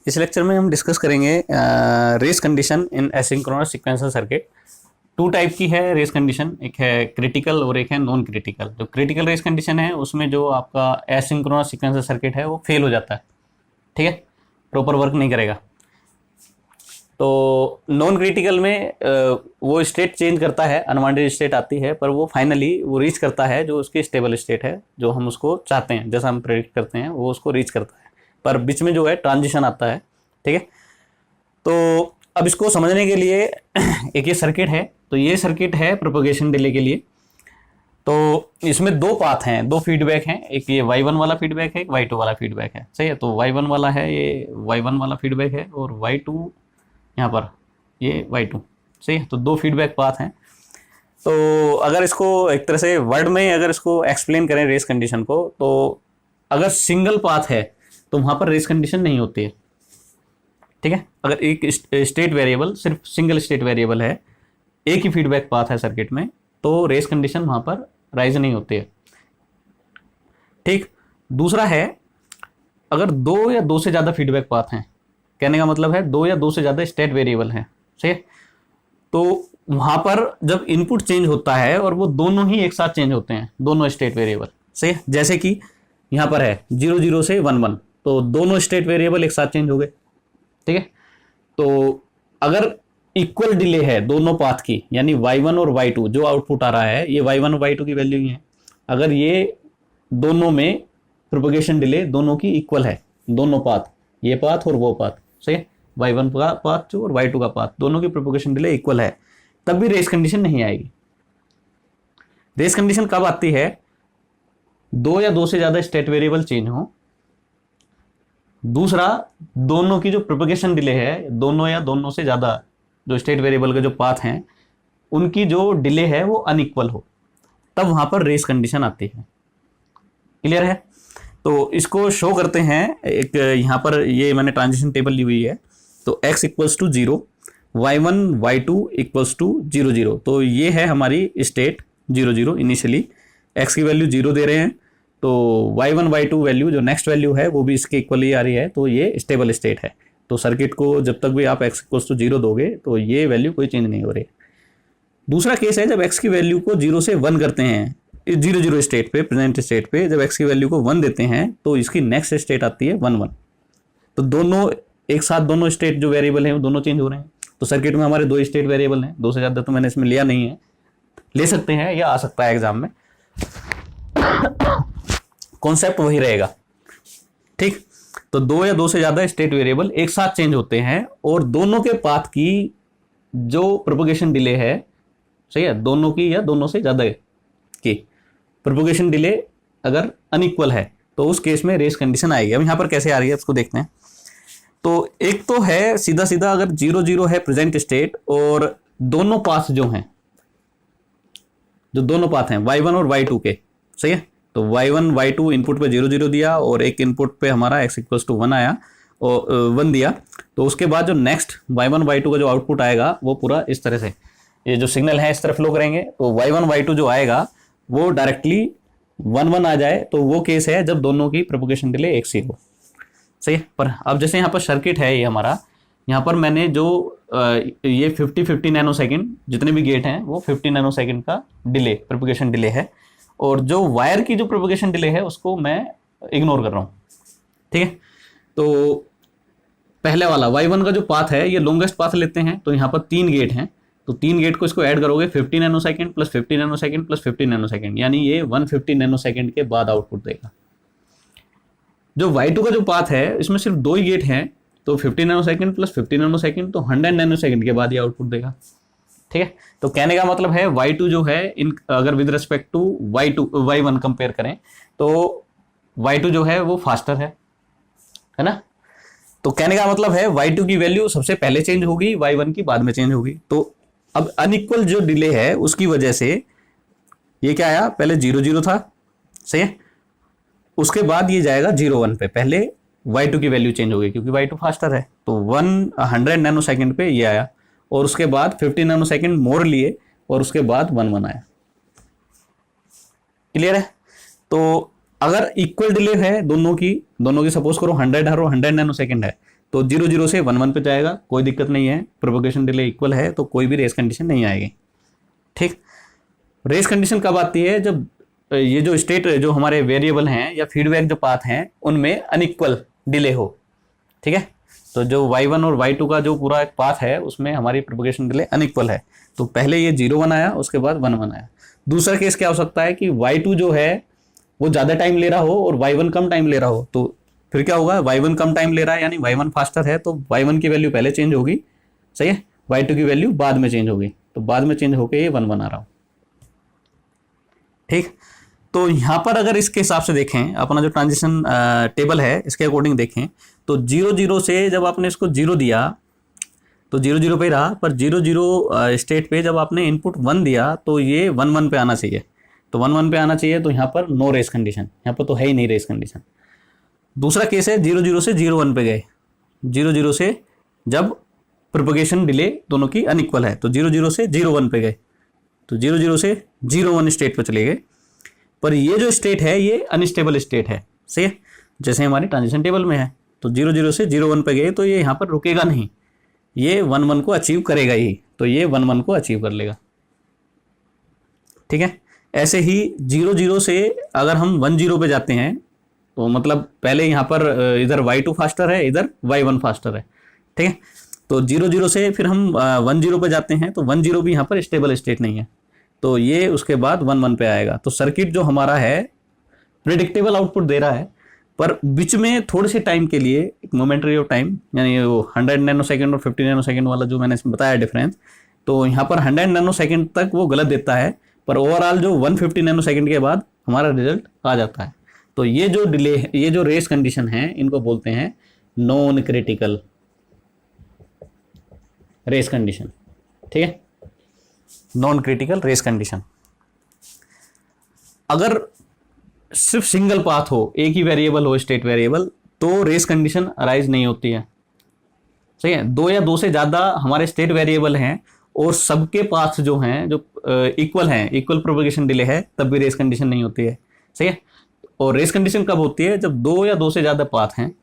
इस लेक्चर में हम डिस्कस करेंगे race condition in asynchronous sequencer circuit. Two type की है रेस कंडीशन, एक है क्रिटिकल और एक है नॉन क्रिटिकल। जो क्रिटिकल रेस कंडीशन है उसमें जो आपका एसिंक्रोनस सीक्वेंसर सर्किट है वो फेल हो जाता है, ठीक है, प्रॉपर वर्क नहीं करेगा। तो नॉन क्रिटिकल में वो स्टेट चेंज करता है, अनवांटेड स्टेट आती है, पर वो फाइनली वो रीच करता है जो उसकी स्टेबल स्टेट है, जो हम उसको चाहते हैं, जैसा हम प्रेडिक्ट करते हैं वो उसको रीच करता है, पर बीच में जो है ट्रांजिशन आता है, ठीक है। तो अब इसको समझने के लिए एक ये सर्किट है, तो ये सर्किट है प्रोपगेशन डिले के लिए। तो इसमें दो पाथ हैं, दो फीडबैक हैं, एक ये y1 वाला फीडबैक है, एक y2 वाला फीडबैक है, सही है। तो y1 वाला है, ये y1 वाला फीडबैक है, और y2 यहाँ पर ये y2, सही है। तो दो फीडबैक पाथ हैं। तो अगर इसको एक तरह से वर्ड में अगर इसको एक्सप्लेन करें रेस कंडीशन को, तो अगर सिंगल पाथ है तो वहाँ पर रेस कंडीशन नहीं होती है, ठीक है। अगर एक स्टेट वेरिएबल, सिर्फ सिंगल स्टेट वेरिएबल है, एक ही फीडबैक पाथ है सर्किट में, तो रेस कंडीशन वहाँ पर राइज नहीं होती है, ठीक। दूसरा है अगर दो या दो से ज़्यादा फीडबैक पाथ हैं, कहने का मतलब है दो या दो से ज़्यादा स्टेट वेरिएबल हैं, सही है। तो वहाँ पर जब इनपुट चेंज होता है और वो दोनों ही एक साथ चेंज होते हैं, दोनों स्टेट वेरिएबल, सही है। जैसे कि यहाँ पर है 0 0 से 1 1, तो दोनों स्टेट वेरिएबल एक साथ चेंज हो गए, ठीक है। तो अगर इक्वल डिले है दोनों पाथ की, यानी y1 और y2 जो आउटपुट आ रहा है, ये y1 और y2 की वैल्यू ही है। अगर ये दोनों में प्रोपगेशन डिले दोनों की इक्वल है, दोनों पाथ, ये पाथ और वो पाथ, सही है, y1 का पाथ जो और y2 का पाथ, दोनों की प्रोपगेशन डिले इक्वल है, तब भी रेस कंडीशन नहीं आएगी। रेस कंडीशन कब आती है? दो या दो से ज्यादा स्टेट वेरिएबल चेंज हो। दूसरा, दोनों की जो प्रोपगेशन डिले है, दोनों या दोनों से ज्यादा जो स्टेट वेरिएबल के जो पाथ हैं उनकी जो डिले है वो अनइक्वल हो, तब वहां पर रेस कंडीशन आती है। क्लियर है? तो इसको शो करते हैं, एक यहां पर ये मैंने ट्रांजिशन टेबल ली हुई है। तो x equals to 0, y1 y2 equals to 0 0, तो ये है हमारी स्टेट 0 0। इनिशियली x की वैल्यू 0 दे रहे हैं, तो y1 y2 वैल्यू जो नेक्स्ट वैल्यू है वो भी इसके इक्वली आ रही है, तो ये स्टेबल स्टेट है। तो सर्किट को जब तक भी आप x इक्वल्स टू 0 दोगे तो ये वैल्यू कोई चेंज नहीं हो रही। दूसरा केस है जब x की वैल्यू को 0 से 1 करते हैं, 0 0 स्टेट पे, प्रेजेंट स्टेट पे जब x की वैल्यू को 1 देते हैं तो इसकी नेक्स्ट स्टेट आती है 1 1। तो दोनों एक साथ, दोनों स्टेट जो वेरिएबल हैं वो दोनों चेंज हो रहे हैं। तो सर्किट में हमारे दो स्टेट वेरिएबल हैं, दो से ज़्यादा तो मैंने इसमें लिया नहीं है, ले सकते हैं या आ सकता है एग्जाम में, कॉन्सेप्ट वही रहेगा, ठीक। तो दो या दो से ज्यादा स्टेट वेरिएबल एक साथ चेंज होते हैं और दोनों के पाथ की जो प्रोपगेशन डिले है, सही है, दोनों की या दोनों से ज्यादा की प्रोपगेशन डिले अगर अनइक्वल है तो उस केस में रेस कंडीशन आएगी। अब यहां पर कैसे आ रही है उसको देखते हैं। तो एक तो है सीधा सीधा, अगर 0 0 है प्रेजेंट स्टेट और दोनों पाथ जो हैं, जो दोनों पाथ हैं y1 और y2 के, सही है। तो y1 y2 इनपुट पे 0 0 दिया और एक इनपुट पे हमारा x इक्वल्स टू 1 आया और 1 दिया। तो उसके बाद जो नेक्स्ट y1 y2 का जो आउटपुट आएगा वो पूरा इस तरह से, ये जो सिग्नल है इस तरह फ्लो करेंगे। तो y1 y2 जो आएगा वो डायरेक्टली 1 1 आ जाए, तो वो केस है जब दोनों की प्रोपगेशन डिले एक सी हो, सही है। पर अब जैसे यहाँ पर सर्किट है ये हमारा, यहाँ पर मैंने जो ये 50 नैनो सेकेंड जितने भी गेट हैं वो 50 नैनो सेकेंड का डिले, प्रोपगेशन डिले है, और जो वायर की जो प्रोपगेशन डिले है उसको मैं इग्नोर कर रहा हूँ, ठीक है। तो पहले वाला y1 का जो पाथ है ये लॉन्गेस्ट पाथ लेते हैं। तो यहाँ पर 3 गेट हैं, तो 3 गेट को इसको ऐड करोगे 50 nano second plus 50 nano second plus 50 nano second, यानी ये 150 नैनो सेकेंड के बाद आउटपुट देगा। जो y2 का जो पाथ है इसमें सिर्फ 2 ही गेट हैं, तो 50 nano second plus 50 nano second, तो 100 नैनो सेकेंड के बाद ये आउटपुट देगा, ठीक है। तो कहने का मतलब है y2 जो है इन अगर with respect to y1 compare करें तो y2 जो है वो फास्टर है ना। तो कहने का मतलब है y2 की वैल्यू सबसे पहले चेंज होगी, y1 की बाद में चेंज होगी। तो अब अनइक्वल जो डिले है उसकी वजह से ये क्या आया, पहले 0 0 था, सही है, उसके बाद ये जाएगा 0 1 पे, पहले y2 की वैल्यू चेंज होगी क्योंकि y2 फास्टर है। तो 100 नैनो सेकेंड पे ये आया और उसके बाद 50 नैनो सेकेंड मोर लिए और उसके बाद 1 1 आया। क्लियर है? तो अगर इक्वल डिले है दोनों की सपोज करो 100 नैनो सेकेंड है, तो 0 0 से 1 1 पे जाएगा, कोई दिक्कत नहीं है, प्रोपगेशन डिले इक्वल है तो कोई भी रेस कंडीशन नहीं आएगी। ठीक, रेस कंडीशन कब आती है? जब ये जो स्टेट जो हमारे वेरिएबल हैं या फीडबैक जो पाथ हैं उनमें अनइक्वल डिले हो। ठीक है, तो जो y1 और y2 का जो पूरा एक पाथ है उसमें हमारी प्रोपगेशन डिले अनइक्वल है। तो पहले ये 0 1 आया, उसके बाद 1 1 आया। दूसरा केस क्या हो सकता है कि y2 जो है वो ज़्यादा टाइम ले रहा हो और y1 कम टाइम ले रहा हो, तो फिर क्या होगा? y1 कम टाइम ले रहा है यानी y1 फास्टर है, तो y1 की वैल्यू पहले चेंज होगी, सही है, y2 की वैल्यू बाद में चेंज होगी, तो बाद में चेंज होकर ये 1 1 आ रहा हो। ठीक, तो यहाँ पर अगर इसके हिसाब से देखें, अपना जो ट्रांजिशन टेबल है इसके अकॉर्डिंग देखें, तो 0 0 से जब आपने इसको 0 दिया तो 0 0 पे ही रहा, पर 0 0 स्टेट पे जब आपने इनपुट 1 दिया तो ये 1 1 पे आना चाहिए। तो 1 1 पे आना चाहिए, तो यहाँ पर नो रेस कंडीशन, यहाँ पर तो है ही नहीं रेस कंडीशन। दूसरा केस है 0 0 से 0 1 पे गए, 0 0 से जब प्रोपगेशन डिले दोनों की अनइक्वल है, तो 0 0 से 0 1 पे गए, तो 0 0 से 0 1 स्टेट पे चले गए, पर ये जो स्टेट है ये अनस्टेबल स्टेट है, सही है, जैसे हमारी ट्रांजिशन टेबल में है। तो 0 0 से 0 1 पे गए तो ये यहाँ पर रुकेगा नहीं, ये 1 1 को अचीव करेगा ही, तो ये 1 1 को अचीव कर लेगा। ठीक है, ऐसे ही 0 0 से अगर हम 1 0 पे जाते हैं तो मतलब पहले यहाँ पर इधर y2 फास्टर है, इधर y1 फास्टर है। ठीक है, तो 0 0 से फिर हम 1 0 पे जाते हैं, तो 1 0 भी यहाँ पर स्टेबल स्टेट नहीं है, तो ये उसके बाद 1 1 पे आएगा। तो सर्किट जो हमारा है प्रिडिक्टेबल आउटपुट दे रहा है, पर बीच में थोड़े से टाइम के लिए एक मोमेंटरी ऑफ टाइम, यानी वो 100 नैनो सेकेंड और 50 नैनो सेकेंड वाला जो मैंने बताया डिफरेंस, तो यहाँ पर 100 नैनो सेकेंड तक वो गलत देता है, पर ओवरऑल जो 150 नैनो सेकेंड के बाद हमारा रिजल्ट आ जाता है। तो ये जो डिले है, ये जो रेस कंडीशन है, इनको बोलते हैं नॉन क्रिटिकल रेस कंडीशन। ठीक है, नॉन क्रिटिकल रेस कंडीशन। अगर सिर्फ सिंगल पाथ हो, एक ही वेरिएबल हो स्टेट वेरिएबल, तो रेस कंडीशन अराइज नहीं होती है, सही है। 2 या 2 से ज़्यादा हमारे स्टेट वेरिएबल हैं और सबके पाथ जो हैं जो इक्वल हैं, इक्वल प्रोपगेशन डिले है, तब भी रेस कंडीशन नहीं होती है, सही है। और रेस कंडीशन कब होती है? जब 2 या 2 से ज़्यादा पाथ हैं,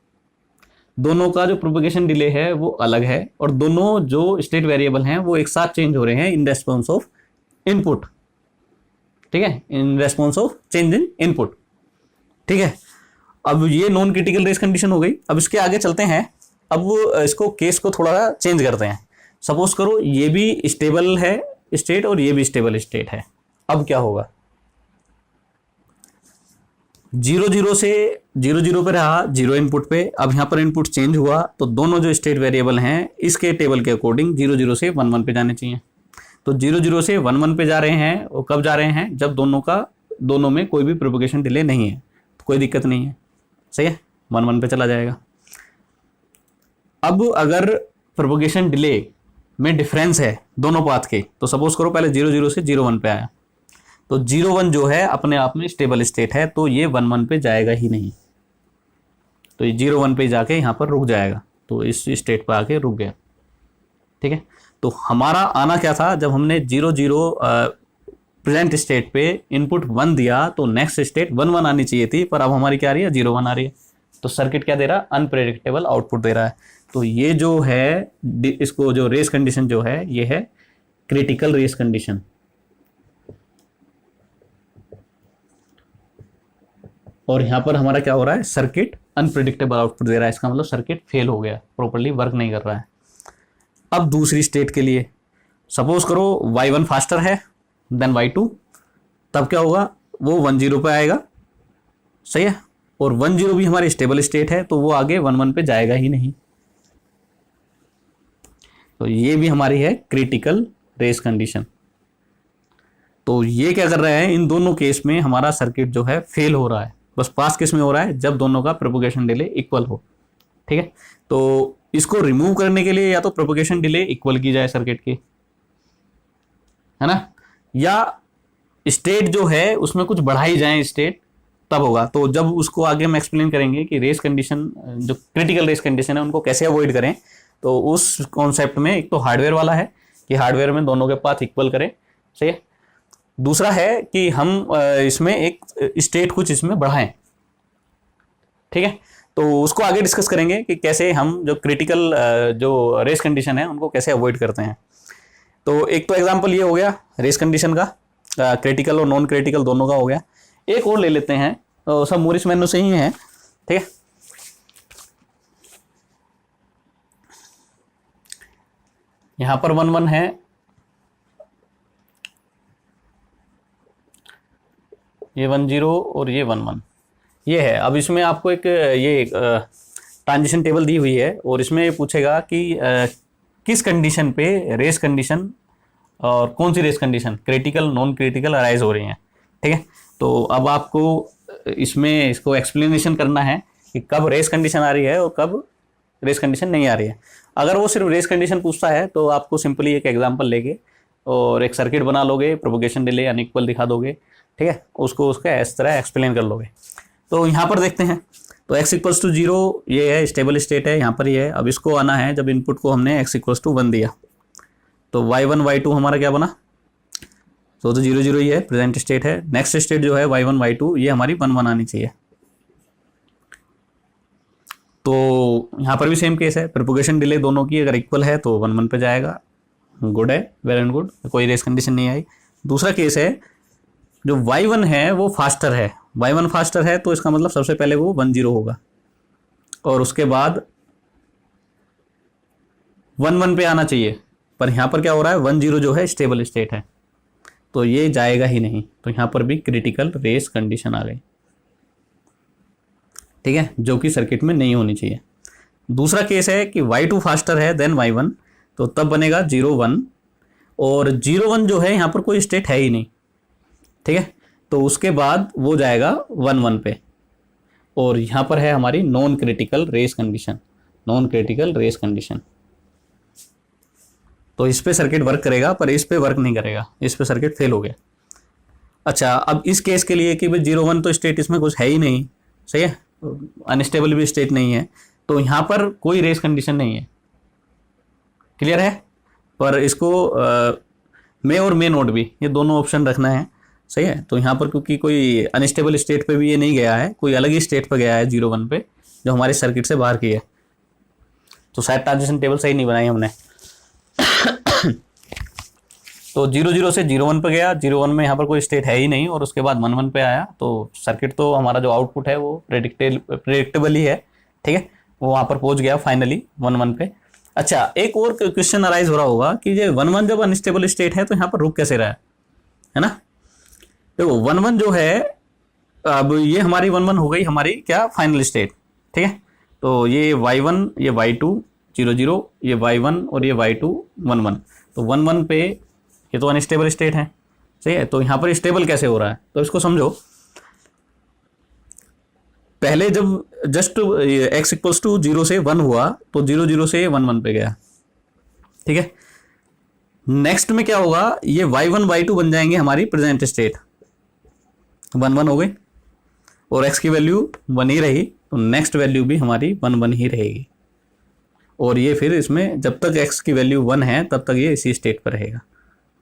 दोनों का जो प्रोपगेशन डिले है वो अलग है और दोनों जो स्टेट वेरिएबल हैं वो एक साथ चेंज हो रहे हैं इन रेस्पॉन्स ऑफ इनपुट। ठीक है, in response of change in input. ठीक है, अब ये नॉन क्रिटिकल रेस कंडीशन हो गई। अब इसके आगे चलते हैं, अब इसको केस को थोड़ा चेंज करते हैं। सपोज करो ये भी स्टेबल है स्टेट और ये भी स्टेबल स्टेट है। अब क्या होगा? 0 0 से 0 0 पे रहा, 0 इनपुट पे, अब यहाँ पर इनपुट चेंज हुआ, तो दोनों जो स्टेट वेरिएबल हैं इसके टेबल के अकॉर्डिंग 0 0 से 1 1 पे जाने चाहिए। तो 0 0 से 1 1 पे जा रहे हैं, वो कब जा रहे हैं? जब दोनों में कोई भी प्रोपगेशन डिले नहीं है, तो कोई दिक्कत नहीं है, सही है, 1 1 पे चला जाएगा। अब अगर प्रोपगेशन डिले में डिफरेंस है दोनों पाथ के, तो सपोज करो पहले 0 0 से 0 1 पे आया, तो 0 1 जो है अपने आप में स्टेबल स्टेट है, तो ये 1 1 पे जाएगा ही नहीं, तो ये 0 1 पे जाके यहाँ पर रुक जाएगा, तो इस स्टेट पर आके रुक गया। ठीक है, तो हमारा आना क्या था? जब हमने 0 0 प्रेजेंट स्टेट पे इनपुट 1 दिया तो नेक्स्ट स्टेट 1 1 आनी चाहिए थी, पर अब हमारी क्या आ रही है? 0 1 आ रही है। तो सर्किट क्या दे रहा है? अनप्रेडिक्टेबल आउटपुट दे रहा है। तो ये जो है इसको जो रेस कंडीशन जो है ये है क्रिटिकल रेस कंडीशन। और यहां पर हमारा क्या हो रहा है? सर्किट अनप्रेडिक्टेबल आउटपुट दे रहा है, इसका मतलब सर्किट फेल हो गया, प्रॉपर्ली वर्क नहीं कर रहा है। अब दूसरी स्टेट के लिए सपोज करो y1 फास्टर है देन y2, तब क्या होगा? वो 1 0 पे आएगा, सही है, और 1 0 भी हमारी स्टेबल स्टेट है, तो वो आगे 1 1 पे जाएगा ही नहीं। तो ये भी हमारी है क्रिटिकल रेस कंडीशन। तो ये क्या कर रहे हैं? इन दोनों केस में हमारा सर्किट जो है फेल हो रहा है। बस पास केस में हो रहा है जब दोनों का प्रोपगेशन डिले इक्वल हो। ठीक है, तो इसको रिमूव करने के लिए या तो प्रोपगेशन डिले इक्वल की जाए सर्किट की, है ना, या स्टेट जो है उसमें कुछ बढ़ाई जाए स्टेट, तब होगा। तो जब उसको आगे हम एक्सप्लेन करेंगे कि रेस कंडीशन जो क्रिटिकल रेस कंडीशन है उनको कैसे अवॉइड करें, तो उस कॉन्सेप्ट में एक तो हार्डवेयर वाला है कि हार्डवेयर में दोनों के पाथ इक्वल करें, सही है। दूसरा है कि हम इसमें एक स्टेट कुछ इसमें बढ़ाएं। ठीक है, तो उसको आगे डिस्कस करेंगे कि कैसे हम जो क्रिटिकल जो रेस कंडीशन है उनको कैसे अवॉइड करते हैं। तो एक तो एग्जांपल ये हो गया रेस कंडीशन का, क्रिटिकल और नॉन क्रिटिकल दोनों का हो गया। एक और ले लेते हैं, तो सब मोरिस मैन्यू से ही है, ठीक है। यहां पर 1-1 है, ये 1-0 और ये 1-1 ये है। अब इसमें आपको एक ये ट्रांजिशन टेबल दी हुई है और इसमें ये पूछेगा कि किस कंडीशन पे रेस कंडीशन और कौन सी race condition critical non critical arise हो रही हैं, ठीक है। तो अब आपको इसमें इसको एक्सप्लेनेशन करना है कि कब रेस कंडीशन आ रही है और कब रेस कंडीशन नहीं आ रही है। अगर वो सिर्फ रेस कंडीशन पूछता है तो आपको सिंपली एक एग्जांपल लेके और एक सर्किट बना लोगे, प्रोपगेशन डिले अनइक्वल दिखा दोगे, ठीक है, उसको उसका इस तरह एक्सप्लेन कर लोगे। तो यहाँ पर देखते हैं, तो x=0 ये है स्टेबल स्टेट है, यहाँ पर ये है। अब इसको आना है जब इनपुट को हमने x=1 दिया तो y1 y2 हमारा क्या बना, तो 0-0 ही है, प्रेजेंट स्टेट है। नेक्स्ट स्टेट जो है y1 y2 ये हमारी 1-1 आनी चाहिए। तो यहाँ पर भी सेम केस है, प्रोपगेशन डिले दोनों की अगर इक्वल है तो 1-1 पे जाएगा, गुड है, वेल एंड गुड, कोई रेस कंडीशन नहीं आई। दूसरा केस है जो y1 है वो फास्टर है, y1 फास्टर है तो इसका मतलब सबसे पहले वो 1-0 होगा और उसके बाद 1-1 पे आना चाहिए, पर यहाँ पर क्या हो रहा है 1-0 जो है स्टेबल स्टेट है तो ये जाएगा ही नहीं, तो यहाँ पर भी क्रिटिकल रेस कंडीशन आ गई, ठीक है, जो कि सर्किट में नहीं होनी चाहिए। दूसरा केस है कि y2 फास्टर है देन y1, तो तब बनेगा 0-1 और 0-1 जो है यहाँ पर कोई स्टेट है ही नहीं, ठीक है, तो उसके बाद वो जाएगा 1-1 पे और यहाँ पर है हमारी non critical race condition, non critical race condition. तो इस पे सर्किट वर्क करेगा पर इस पे वर्क नहीं करेगा, इस पे सर्किट फेल हो गया। अच्छा, अब इस केस के लिए कि भाई 0-1 तो स्टेट इसमें कुछ है ही नहीं, सही है, अनस्टेबल भी स्टेट नहीं है, तो यहाँ पर कोई रेस कंडीशन नहीं है, क्लियर है। पर इसको मे और मे नोट भी ये दोनों ऑप्शन रखना है, सही है। तो यहाँ पर क्योंकि कोई अनस्टेबल स्टेट पे भी ये नहीं गया है, कोई अलग ही स्टेट पे गया है 0-1 पे जो हमारे सर्किट से बाहर की है, तो शायद ट्रांजिशन टेबल सही नहीं बनाई हमने। तो 0-0 से 0-1 पे गया, 0-1 में यहाँ पर कोई स्टेट है ही नहीं और उसके बाद 1-1 पे आया, तो सर्किट तो हमारा जो आउटपुट है वो प्रेडिक्टेबल ही है, ठीक है, वो वहाँ पर पहुँच गया फाइनली 1-1 पे। अच्छा, एक और क्वेश्चन अराइज हो रहा होगा कि ये 1-1 जब अनस्टेबल स्टेट है तो यहाँ पर रुक कैसे रहा है ना। देखो 1-1 जो है, अब ये हमारी 1-1 हो गई हमारी क्या फाइनल स्टेट, ठीक है। तो ये y1 ये y2 0-0, ये y1 और ये y2 1-1, तो 1-1 पे ये तो अनस्टेबल स्टेट है, सही है। तो यहाँ पर स्टेबल कैसे हो रहा है, तो इसको समझो। पहले जब जस्ट x=0 से 1 हुआ तो 0-0 से 1-1 पे गया, ठीक है। नेक्स्ट में क्या होगा, ये y1 y2 बन जाएंगे हमारी प्रेजेंट स्टेट, 1-1 हो गई और x की वैल्यू 1 ही रही, तो नेक्स्ट वैल्यू भी हमारी 1-1 ही रहेगी और ये फिर इसमें जब तक x की वैल्यू 1 है तब तक ये इसी स्टेट पर रहेगा,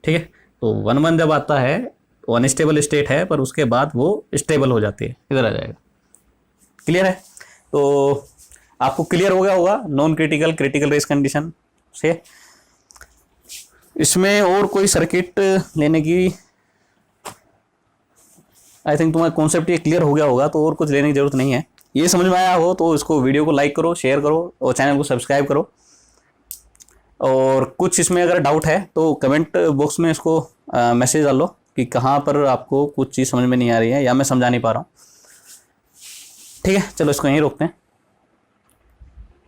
ठीक है। तो 1-1 जब आता है तो अनस्टेबल स्टेट है पर उसके बाद वो स्टेबल हो जाती है, इधर आ जाएगा, क्लियर है। तो आपको क्लियर हो गया होगा non critical critical race condition से। इसमें और कोई सर्किट लेने की आई थिंक तुम्हारा कॉन्सेप्ट ये क्लियर हो गया होगा, तो और कुछ लेने की जरूरत नहीं है। ये समझ में आया हो तो इसको वीडियो को लाइक करो, शेयर करो और चैनल को सब्सक्राइब करो। और कुछ इसमें अगर डाउट है तो कमेंट बॉक्स में इसको मैसेज डालो कि कहाँ पर आपको कुछ चीज़ समझ में नहीं आ रही है या मैं समझा नहीं पा रहा हूँ, ठीक है। चलो इसको यहीं रोकते हैं।